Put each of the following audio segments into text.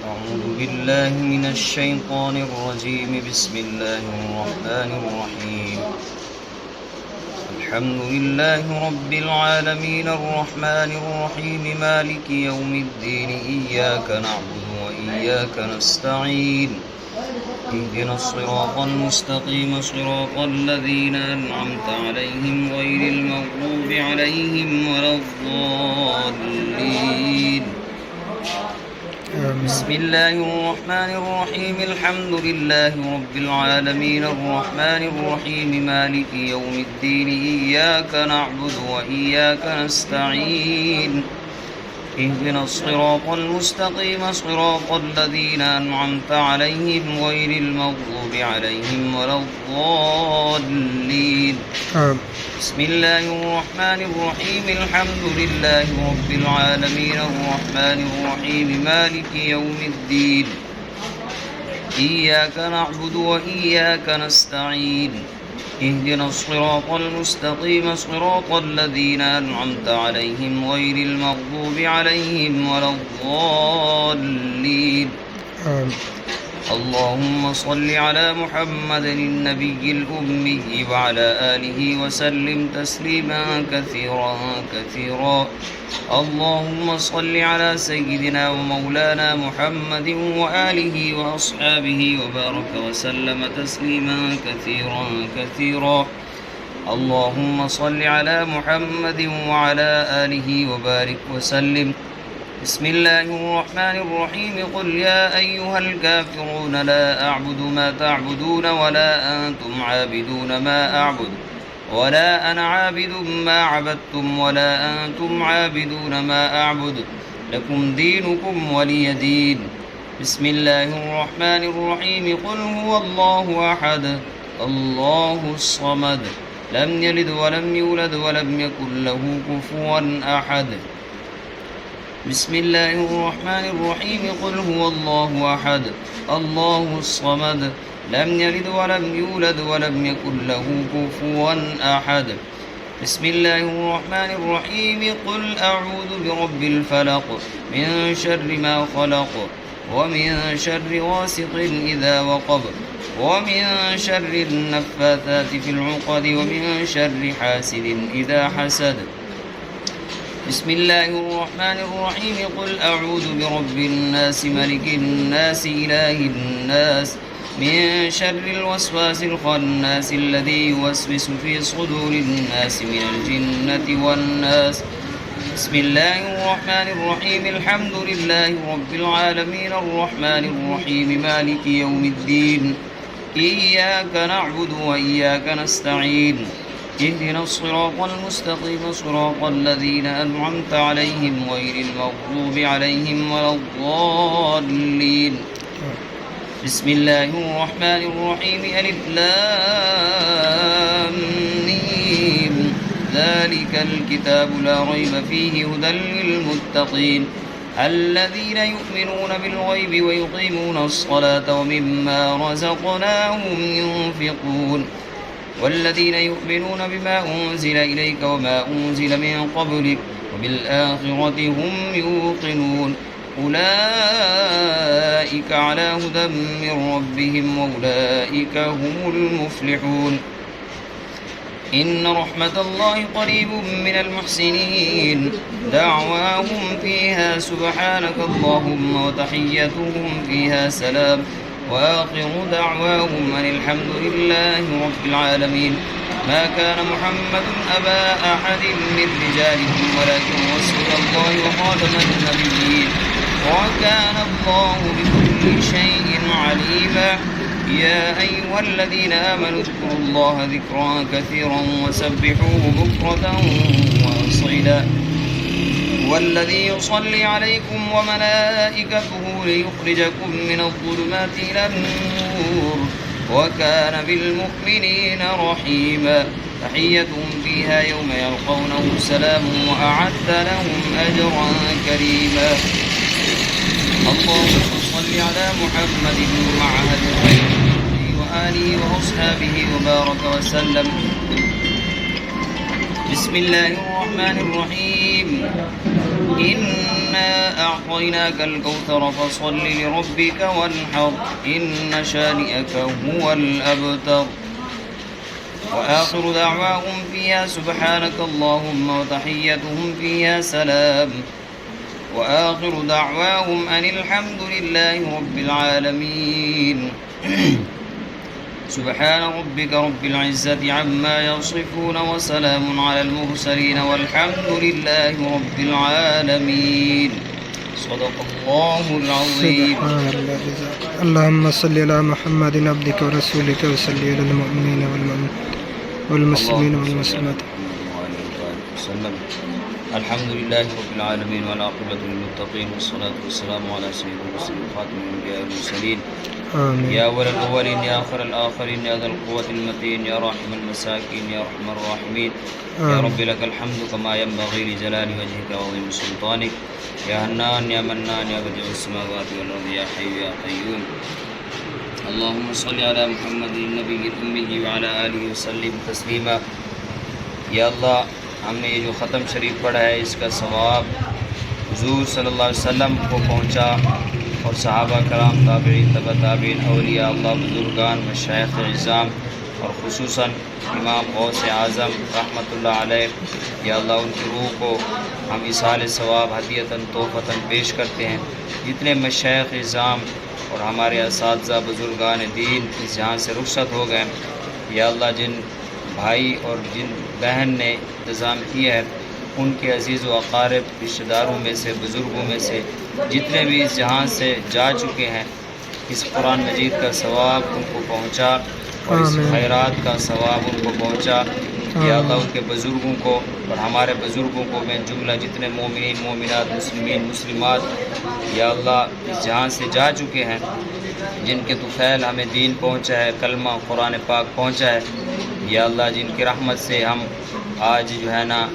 أعوذ بالله من الشيطان الرجيم بسم الله الرحمن الرحيم الحمد لله رب العالمين الرحمن الرحيم مالك يوم الدين إياك نعبد وإياك نستعين اهدنا الصراط المستقيم صراط الذين أنعمت عليهم غير المغضوب عليهم ولا الضالين بسم الله الرحمن الرحيم الحمد لله رب العالمين الرحمن الرحيم مالك يوم الدين إياك نعبد وإياك نستعين اهدنا الصراط المستقيم صراط الذين أنعمت عليهم غير المغضوب عليهم ولا الضالين بسم الله الرحمن الرحيم الحمد لله رب العالمين الرحمن الرحيم مالك يوم الدين إياك نعبد وإياك نستعين اهدنا الصراط المستقيم صراط الذين أنعمت عليهم غير المغضوب عليهم ولا الضالين اللهم صل على محمد النبي الأمي وعلى آله وسلم تسليما كثيرا كثيرا اللهم صل على سيدنا ومولانا محمد وآله وأصحابه وبارك وسلم تسليما كثيرا كثيرا اللهم صل على محمد وعلى آله وبارك وسلم بسم الله الرحمن الرحيم قل يا أيها الكافرون لا أعبد ما تعبدون ولا أنتم عابدون ما أعبد ولا أنا عابد ما عبدتم ولا أنتم عابدون ما أعبد لكم دينكم ولي دين بسم الله الرحمن الرحيم قل هو الله أحد الله الصمد لم يلد ولم يولد ولم يكن له كفوا أحد بسم الله الرحمن الرحيم قل هو الله أحد الله الصمد لم يلد ولم يولد ولم يكن له كفوا أحد بسم الله الرحمن الرحيم قل أعوذ برب الفلق من شر ما خلق ومن شر غاسق إذا وقب ومن شر النفاثات في العقد ومن شر حاسد إذا حسد بسم الله الرحمن الرحيم قل أعوذ برب الناس ملك الناس إله الناس من شر الوسواس الخناس الذي يوسوس في صدور الناس من الجنة والناس بسم الله الرحمن الرحيم الحمد لله رب العالمين الرحمن الرحيم مالك يوم الدين إياك نعبد وإياك نستعين اهدنا الصراط المستقيم صراط الذين أنعمت عليهم غير المغضوب عليهم ولا الضالين بسم الله الرحمن الرحيم ألف لام ميم ذلك الكتاب لا ريب فيه هدى للمتقين الذين يؤمنون بالغيب ويقيمون الصلاة ومما رزقناهم ينفقون والذين يؤمنون بما أنزل إليك وما أنزل من قبلك وبالآخرة هم يوقنون أولئك على هدى من ربهم وأولئك هم المفلحون إن رحمة الله قريب من المحسنين دعواهم فيها سبحانك اللهم وتحيتهم فيها سلام وآخر دعواهم أن الحمد لله رب العالمين ما كان محمد أبا أحد من رجالكم ولكن رسول الله وخاتم النبيين وكان الله بكل شيء عليما يا أيها الذين آمنوا اذكروا الله ذكرا كثيرا وسبحوه بكرة وأصيلا والذي يصلي عليكم وملائكته ليخرجكم من الظلمات إلى النور وكان بالمؤمنين رحيما تحيتهم فيها يوم يلقونه سلام وأعد لهم أجرا كريما اللهم صل على محمد وعلى وآله وأصحابه وبارك وسلم بسم الله الرحمن الرحيم إنا أعطيناك الكوثر فصل لربك وانحر إن شانئك هو الأبتر وآخر دعواهم فيها سبحانك اللهم وتحيتهم فيها سلام وآخر دعواهم أن الحمد لله رب العالمين سبحان ربك رب العزة عما يصفون وسلام على المرسلين والحمد لله رب العالمين صدق الله العظيم اللهم صل على محمد عبدك ورسولك وصل على المؤمنين والمسلمين والمسلمات الحمد لله رب العالمين والعاقبة للمتقين والصلاة والسلام على سيد الرسل خاتم الأنبياء والمرسلين آمين يا أول الأولين يا آخر الآخرين يا ذا القوة المتين يا راحم المساكين يا أرحم الراحمين يا رب لك الحمد كما ينبغي لجلال وجهك وعظيم سلطانك يا حنان يا منان يا بديع السماوات والأرض يا حي يا قيوم اللهم صل على محمد النبي الأمي وعلى آله وسلم تسليما یا اللہ ہم نے یہ جو ختم شریف پڑھا ہے اس کا ثواب حضور صلی اللہ علیہ وسلم کو پہنچا اور صحابہ کرام تابعین تبع تابعین اولیاء اللہ بزرگان مشائخ اعظام اور خصوصاً امام غوث اعظم رحمۃ اللہ علیہ یا اللہ ان کی روح کو ہم اصال ثواب ہدیتاً تحفتاً پیش کرتے ہیں جتنے مشائخ اعظام اور ہمارے اساتذہ بزرگان دین اس جہاں سے رخصت ہو گئے یا اللہ جن بھائی اور جن بہن نے انتظام کیا ہے ان کے عزیز و اقارب رشتہ داروں میں سے بزرگوں میں سے جتنے بھی اس جہاں سے جا چکے ہیں اس قرآن مجید کا ثواب ان کو پہنچا اور اس خیرات کا ثواب ان کو پہنچا یا اللہ ان کے بزرگوں کو اور ہمارے بزرگوں کو میں جملہ جتنے مومنین مومنات مسلمین مسلمات یا اللہ اس جہاں سے جا چکے ہیں جن کے طفیل ہمیں دین پہنچا ہے کلمہ قرآن پاک پہنچا ہے یا اللہ جن کی رحمت سے ہم آج جو ہے نا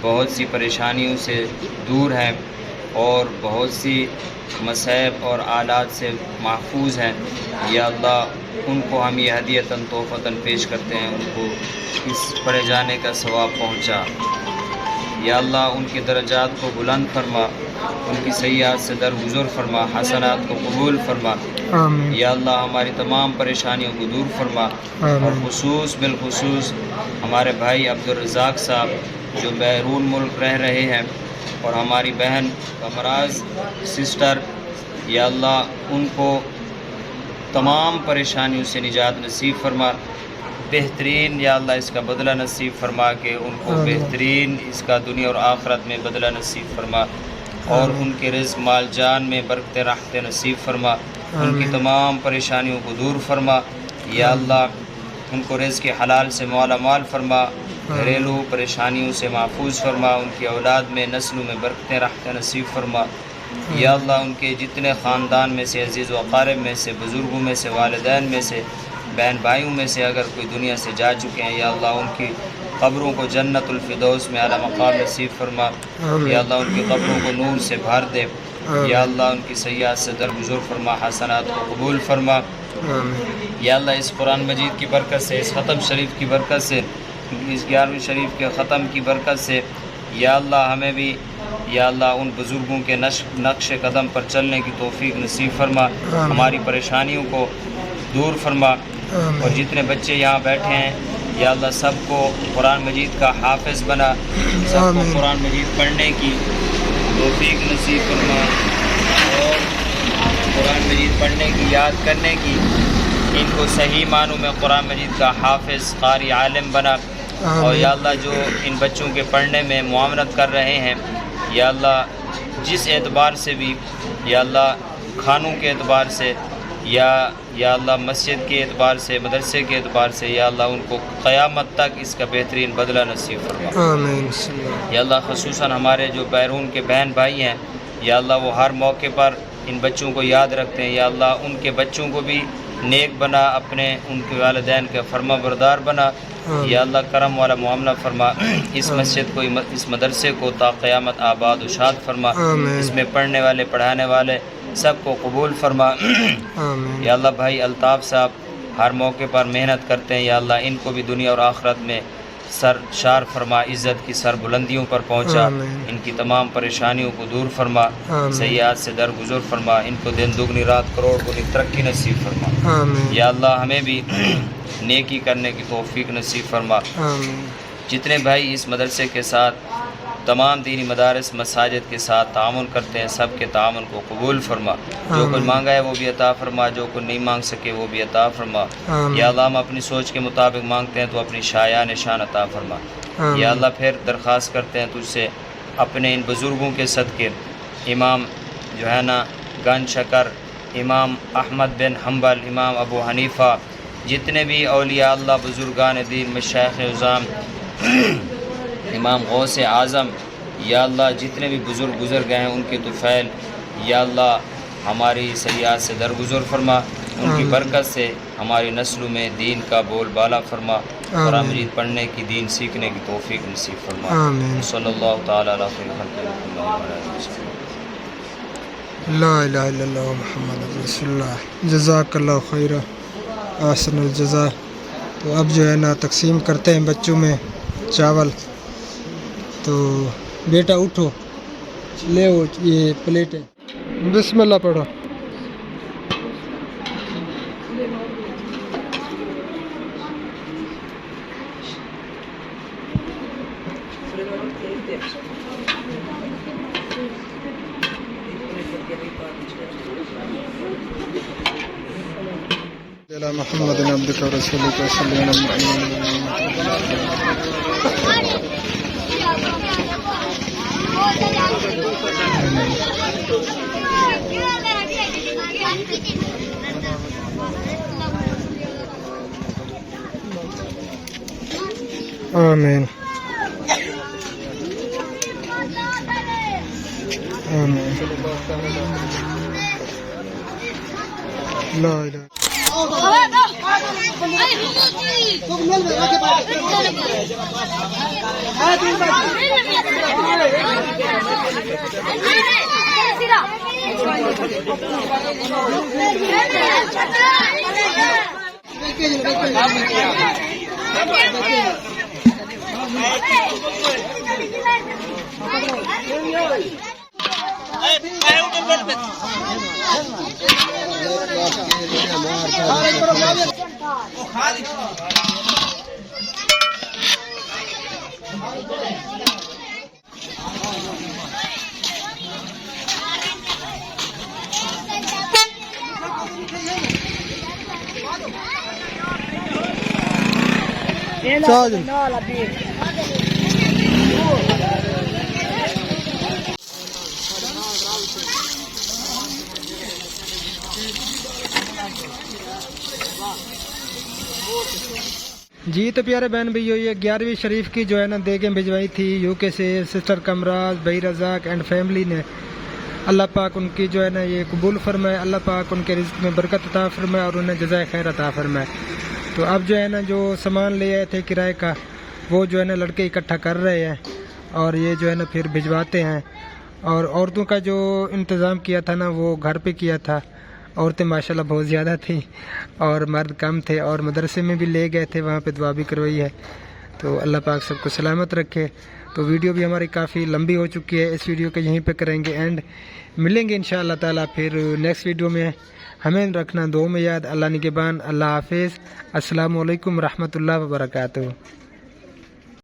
بہت سی پریشانیوں سے دور ہیں اور بہت سی مصائب اور آلات سے محفوظ ہیں یا اللہ ان کو ہم یہ ہدیتاً تحفتاً پیش کرتے ہیں ان کو اس پڑھے جانے کا ثواب پہنچا یا اللہ ان کے درجات کو بلند فرما ان کی سیئات سے درگزر فرما حسنات کو قبول فرما آمین یا اللہ ہماری تمام پریشانیوں کو دور فرما اور بالخصوص ہمارے بھائی عبدالرزاق صاحب جو بیرون ملک رہ رہے ہیں اور ہماری بہن کمراز سسٹر یا اللہ ان کو تمام پریشانیوں سے نجات نصیب فرما بہترین یا اللہ اس کا بدلہ نصیب فرما کے ان کو بہترین اس کا دنیا اور آخرت میں بدلہ نصیب فرما اور ان کے رزق مال جان میں برکت راحت نصیب فرما ان کی تمام پریشانیوں کو دور فرما یا اللہ ان کو رزق حلال سے مالا مال فرما گھریلو پریشانیوں سے محفوظ فرما، ان کی اولاد میں نسلوں میں برکتیں رحمتیں نصیب فرما۔ یا اللہ ان کے جتنے خاندان میں سے عزیز و اقارب میں سے بزرگوں میں سے والدین میں سے بہن بھائیوں میں سے اگر کوئی دنیا سے جا چکے ہیں، یا اللہ ان کی قبروں کو جنت الفردوس میں اعلیٰ مقام نصیب فرما۔ یا اللہ ان کی قبروں کو نور سے بھر دے۔ یا اللہ ان کی سیئات سے درگزر فرما، حسنات کو قبول فرما۔ یا اللہ اس قرآن مجید کی برکت سے، اس ختم شریف کی برکت سے، اس 11ویں شریف کے ختم کی برکت سے یا اللہ ہمیں بھی یا اللہ ان بزرگوں کے نقش قدم پر چلنے کی توفیق نصیب فرما، ہماری پریشانیوں کو دور فرما۔ اور جتنے بچے یہاں بیٹھے ہیں یا اللہ سب کو قرآن مجید کا حافظ بنا، سب کو قرآن مجید پڑھنے کی توفیق نصیب فرما، اور قرآن مجید پڑھنے کی، یاد کرنے کی، ان کو صحیح معنوں میں قرآن مجید کا حافظ قاری عالم بنا۔ اور یا اللہ جو ان بچوں کے پڑھنے میں معاونت کر رہے ہیں یا اللہ جس اعتبار سے بھی یا اللہ کھانوں کے اعتبار سے یا اللہ مسجد کے اعتبار سے، مدرسے کے اعتبار سے یا اللہ ان کو قیامت تک اس کا بہترین بدلہ نصیب فرما۔ آمین۔ یا اللہ خصوصاً ہمارے جو بیرون کے بہن بھائی ہیں یا اللہ وہ ہر موقع پر ان بچوں کو یاد رکھتے ہیں، یا اللہ ان کے بچوں کو بھی نیک بنا، اپنے ان کے والدین کا فرما بردار بنا۔ یا اللہ کرم والا معاملہ فرما، اس مسجد کو، اس مدرسے کو تا قیامت آباد و شاد فرما، اس میں پڑھنے والے پڑھانے والے سب کو قبول فرما۔ یا اللہ بھائی الطاف صاحب ہر موقع پر محنت کرتے ہیں، یا اللہ ان کو بھی دنیا اور آخرت میں سر شار فرما، عزت کی سر بلندیوں پر پہنچا، ان کی تمام پریشانیوں کو دور فرما، سیئات سے درگزر فرما، ان کو دن دگنی رات کروڑ گنی ترقی نصیب فرما۔ یا اللہ ہمیں بھی نیکی کرنے کی توفیق نصیب فرما۔ جتنے بھائی اس مدرسے کے ساتھ، تمام دینی مدارس مساجد کے ساتھ تعاون کرتے ہیں، سب کے تعاون کو قبول فرما، جو کچھ مانگا ہے وہ بھی عطا فرما، جو کچھ نہیں مانگ سکے وہ بھی عطا فرما۔ یا اللہ ہم اپنی سوچ کے مطابق مانگتے ہیں تو اپنی شایع نشان عطا فرما۔ یا اللہ پھر درخواست کرتے ہیں تجھ سے اپنے ان بزرگوں کے صدقے، امام جو ہے نا گنج شکر، امام احمد بن حنبل، امام ابو حنیفہ، جتنے بھی اولیاء اللہ بزرگان دین مشایخ اعظام، امام غوث اعظم، یا اللہ جتنے بھی بزرگ گزر گئے ہیں ان کے طفیل یا اللہ ہماری سیئات سے درگزر فرما، ان کی برکت سے ہماری نسلوں میں دین کا بول بالا فرما، قرآن مجید پڑھنے کی، دین سیکھنے کی توفیق نصیب فرما۔ صلی اللہ تعالیٰ علیہ وسلم۔ لا الہ الا اللہ محمد رسول اللہ۔ جزاک اللہ خیر، احسن الجزا۔ تو اب جو ہے نا تقسیم کرتے ہیں بچوں میں چاول۔ تو بیٹا اٹھو، لے وہ یہ پلیٹ ہے، بسم اللہ پڑھو۔ محمد عبدک و رسولک صلی اللہ علیہ آمین آمین۔ لا الہ جی تو پیارے بہن بھائیو یہ 11ویں شریف کی جو ہے نا دیگیں بھجوائی تھی یو کے سے سسٹر کمراز بھائی رزاق اینڈ فیملی نے. اللہ پاک ان کی جو ہے نا یہ قبول فرمائے, اللہ پاک ان کے رزق میں برکت عطا فرمائے اور انہیں جزائے خیر عطا فرمائے. تو اب جو ہے نا جو سامان لے آئے تھے کرائے کا وہ جو ہے نا لڑکے اکٹھا کر رہے ہیں اور یہ جو ہے نا پھر بھجواتے ہیں. اور عورتوں کا جو انتظام کیا تھا نا وہ گھر پہ کیا تھا. عورتیں ماشاءاللہ بہت زیادہ تھیں اور مرد کم تھے, اور مدرسے میں بھی لے گئے تھے, وہاں پہ دعا بھی کروائی ہے. تو اللہ پاک سب کو سلامت رکھے. تو ویڈیو بھی ہماری کافی لمبی ہو چکی ہے, اس ویڈیو کو یہیں پہ کریں گے اینڈ. ملیں گے انشاءاللہ تعالیٰ پھر نیکسٹ ویڈیو میں. ہمیں رکھنا دعاؤں میں یاد. اللہ نگہبان. اللہ حافظ. السلام علیکم ورحمۃ اللہ وبرکاتہ.